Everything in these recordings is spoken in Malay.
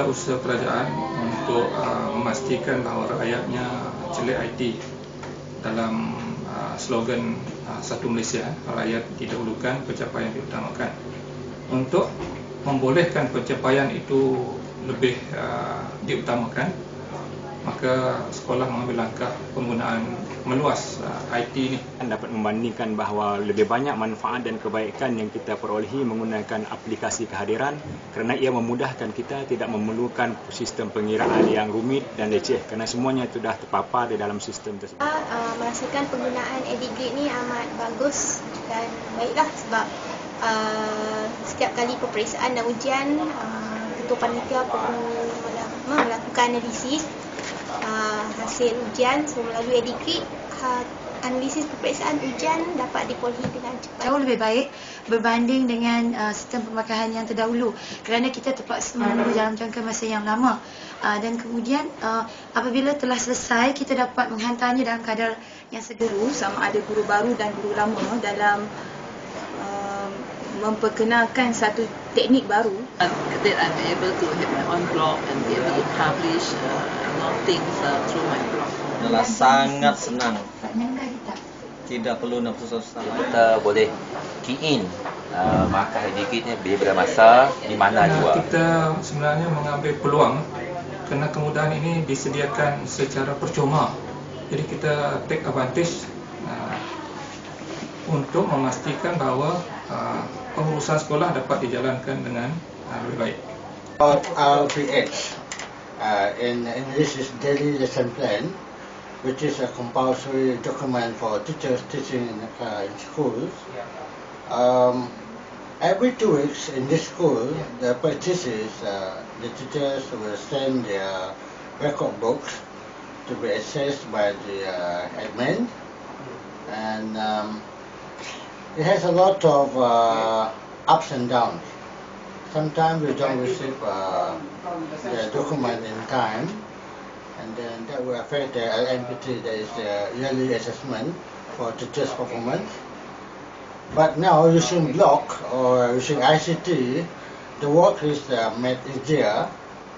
usaha kerajaan untuk memastikan bahawa rakyatnya celik IT dalam slogan Satu Malaysia, rakyat didahulukan, pencapaian diutamakan. Untuk membolehkan pencapaian itu lebih diutamakan, maka sekolah mengambil langkah penggunaan meluas IT ini. Dapat membandingkan bahawa lebih banyak manfaat dan kebaikan yang kita perolehi menggunakan aplikasi kehadiran kerana ia memudahkan kita, tidak memerlukan sistem pengiraan yang rumit dan leceh kerana semuanya sudah terpapar di dalam sistem tersebut. Merasakan penggunaan EduGrade ni amat bagus dan baiklah sebab setiap kali peperiksaan dan ujian ketua panitia perlu melakukan analisis hasil ujian. So melalui EduGrade, analisis peperiksaan ujian dapat diperolehi dengan cepat. Jauh lebih baik berbanding dengan sistem pembakaran yang terdahulu kerana kita terpaksa menunggu dalam jangka masa yang lama. Dan kemudian apabila telah selesai, kita dapat menghantarnya dalam kadar yang segera. Sama ada guru baru dan guru lama dalam memperkenalkan satu teknik baru. That I'm able to have my own blog and be able to publish a lot of things through my blog. Adalah sangat senang. Tidak perlu nak susah-susah. Kita boleh key in markah EduGrade bila masa di mana juga. Kita sebenarnya mengambil peluang kerana kemudahan ini disediakan secara percuma. Jadi kita take advantage untuk memastikan bahawa pengurusan sekolah dapat dijalankan dengan lebih baik. About RPH, in English is Daily Lesson Plan, which is a compulsory document for teachers teaching in schools. Every 2 weeks in this school, the practices, the teachers will send their record books to be assessed by the admin, and it has a lot of ups and downs. Sometimes we don't receive the document in time, and then that will affect the LMPT, that is the yearly assessment for teachers' performance. But now using block or using ICT, the work is made easier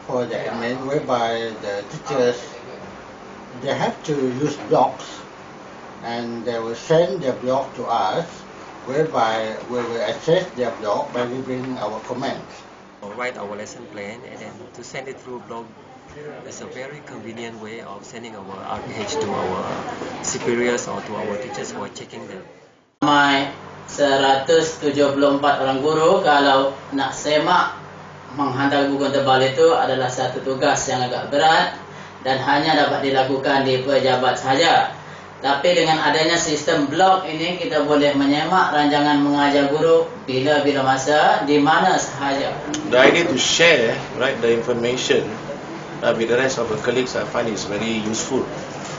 for the admin, whereby the teachers, they have to use blocks and they will send their block to us, whereby we will assess their block by giving our comments. Write our lesson plan and then to send it through blog is a very convenient way of sending our RPH to our superiors or to our teachers who are checking them. Ramai 174 orang guru, kalau nak semak menghantar buku tebal itu adalah satu tugas yang agak berat dan hanya dapat dilakukan di pejabat sahaja. Tapi dengan adanya sistem blog ini, kita boleh menyemak rancangan mengajar guru bila-bila masa, di mana sahaja. The idea to share, right, the information with the rest of the colleagues, I find is very useful.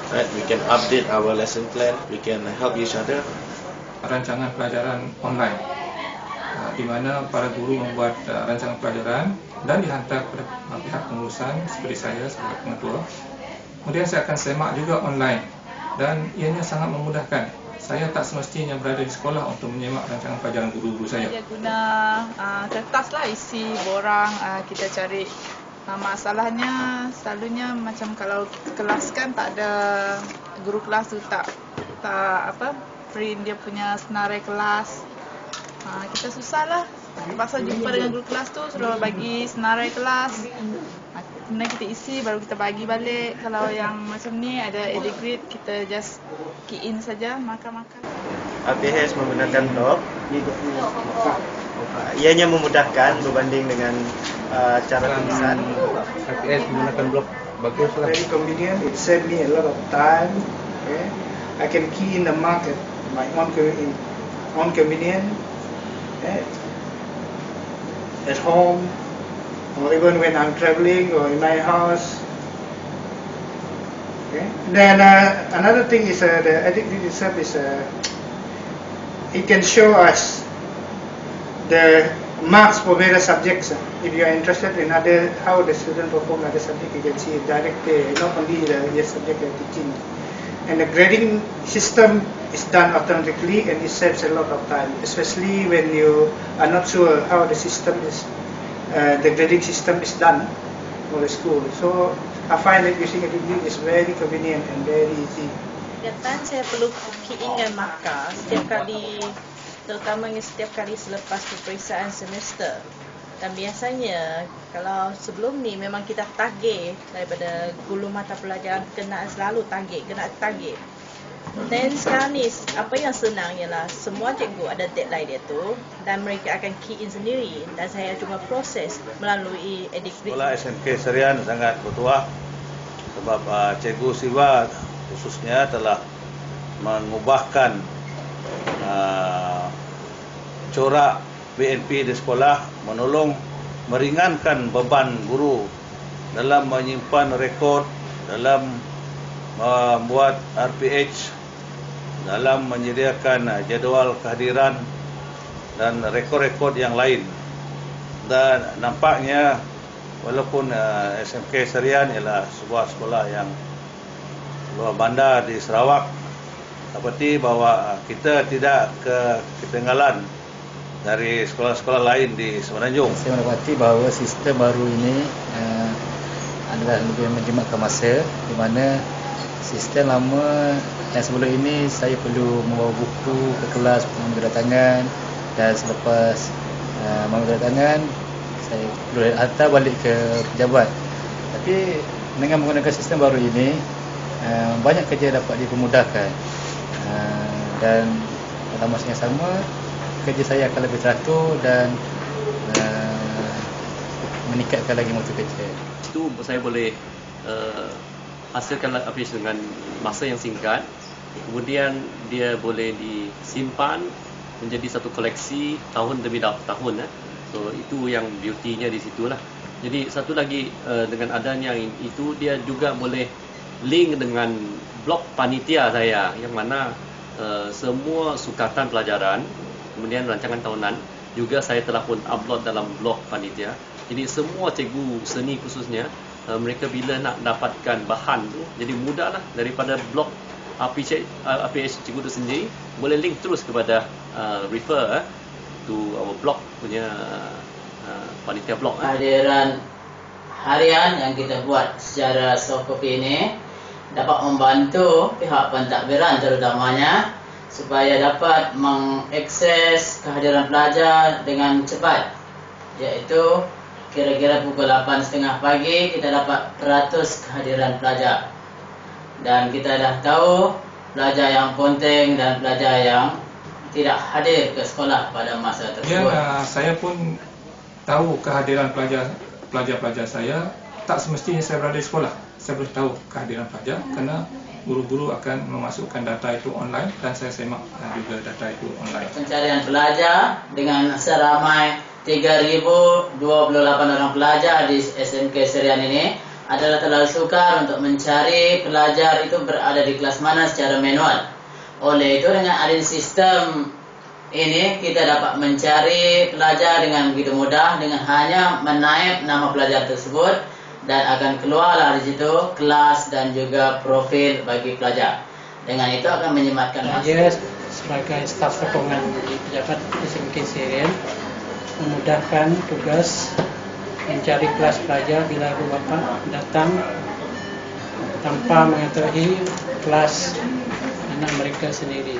Right, we can update our lesson plan, we can help each other. Rancangan pelajaran online, di mana para guru membuat rancangan pelajaran dan dihantar kepada pihak pengurusan seperti saya sebagai pengetua. Kemudian saya akan semak juga online dan ianya sangat memudahkan. Saya tak semestinya berada di sekolah untuk menyemak rancangan pelajaran guru-guru saya. Dia guna kertas lah, isi borang, kita cari. Masalahnya selalunya macam kalau kelas kan tak ada, guru kelas tu tak print dia punya senarai kelas. Kita susah lah. Terpaksa jumpa dengan guru kelas tu, suruh bagi senarai kelas. Kemudian kita isi, baru kita bagi balik. Kalau yang macam ni ada EduGrade, kita just key in saja, maka-maka. RPH menggunakan blog. Ianya memudahkan berbanding dengan cara tulisan. RPH menggunakan blog baguslah. Very convenient. It saved me a lot of time. Okay. I can key in the market my own convenient. Okay. At home, or even when I'm traveling or in my house. Okay. Then another thing is the EduGrade itself is it can show us the marks for various subjects. If you are interested in how the student perform other subject, you can see it directly, not only the subject you're teaching. And the grading system is done automatically, and it saves a lot of time, especially when you are not sure how the system is, the grading system is done. for the school. So I find that using EdikGrid is very convenient and very easy. Kegiatan saya perlu key in dan markah setiap kali, terutamanya setiap kali selepas peperiksaan semester. Dan biasanya kalau sebelum ni memang kita tagih daripada guru mata pelajaran kena selalu kena tagih. Dan sekarang ni apa yang senang ialah semua cikgu ada deadline dia tu dan mereka akan key in sendiri dan saya cuma proses melalui EdikGrid. Sekolah SMK Serian sangat bertuah sebab Cikgu Siva khususnya telah mengubahkan corak BNP di sekolah, menolong meringankan beban guru dalam menyimpan rekod, dalam membuat RPH, dalam menyediakan jadual kehadiran dan rekod-rekod yang lain. Dan nampaknya walaupun SMK Serian ialah sebuah sekolah yang luar bandar di Sarawak, seperti bahawa kita tidak ketinggalan dari sekolah-sekolah lain di Semenanjung. Saya mendapati bahawa sistem baru ini adalah lebih menjimatkan masa, di mana sistem lama yang sebelum ini saya perlu membawa buku ke kelas mengambil tangan, dan selepas mengambil tangan saya perlu hantar balik ke pejabat. Tapi dengan menggunakan sistem baru ini banyak kerja dapat dipermudahkan, dan dalam masa yang sama kerja saya akan lebih teratur dan meningkatkan lagi mutu kerja. Itu saya boleh hasilkan aplikasi dengan masa yang singkat, kemudian dia boleh disimpan menjadi satu koleksi tahun demi tahun. So itu yang beauty-nya di situlah. Jadi satu lagi dengan adanya itu, dia juga boleh link dengan blog panitia saya, yang mana semua sukatan pelajaran kemudian rancangan tahunan juga saya telah pun upload dalam blog panitia. Jadi semua cikgu seni khususnya mereka bila nak dapatkan bahan tu, jadi mudahlah daripada blog APH cikgu tu sendiri, boleh link terus kepada refer to our blog punya panitia blog. Hadiran harian yang kita buat secara soft copy ini dapat membantu pihak pentadbiran terutamanya supaya dapat mengakses kehadiran pelajar dengan cepat, iaitu kira-kira pukul 8.30 pagi kita dapat peratus kehadiran pelajar, dan kita dah tahu pelajar yang ponteng dan pelajar yang tidak hadir ke sekolah pada masa tersebut. Saya pun tahu kehadiran pelajar-pelajar saya. Tak semestinya saya berada di sekolah saya boleh tahu kehadiran pelajar, kerana guru-guru akan memasukkan data itu online dan saya semak juga data itu online. Pencarian pelajar dengan seramai 3,028 orang pelajar di SMK Serian ini adalah terlalu sukar untuk mencari pelajar itu berada di kelas mana secara manual. Oleh itu, dengan adanya sistem ini kita dapat mencari pelajar dengan begitu mudah dengan hanya menaip nama pelajar tersebut, dan akan keluarlah di situ kelas dan juga profil bagi pelajar. Dengan itu akan menyematkan masa. Saya sebagai staf sokongan di pejabat SMK Serian memudahkan tugas mencari kelas pelajar bila ibu bapa datang tanpa mengetahui kelas anak mereka sendiri.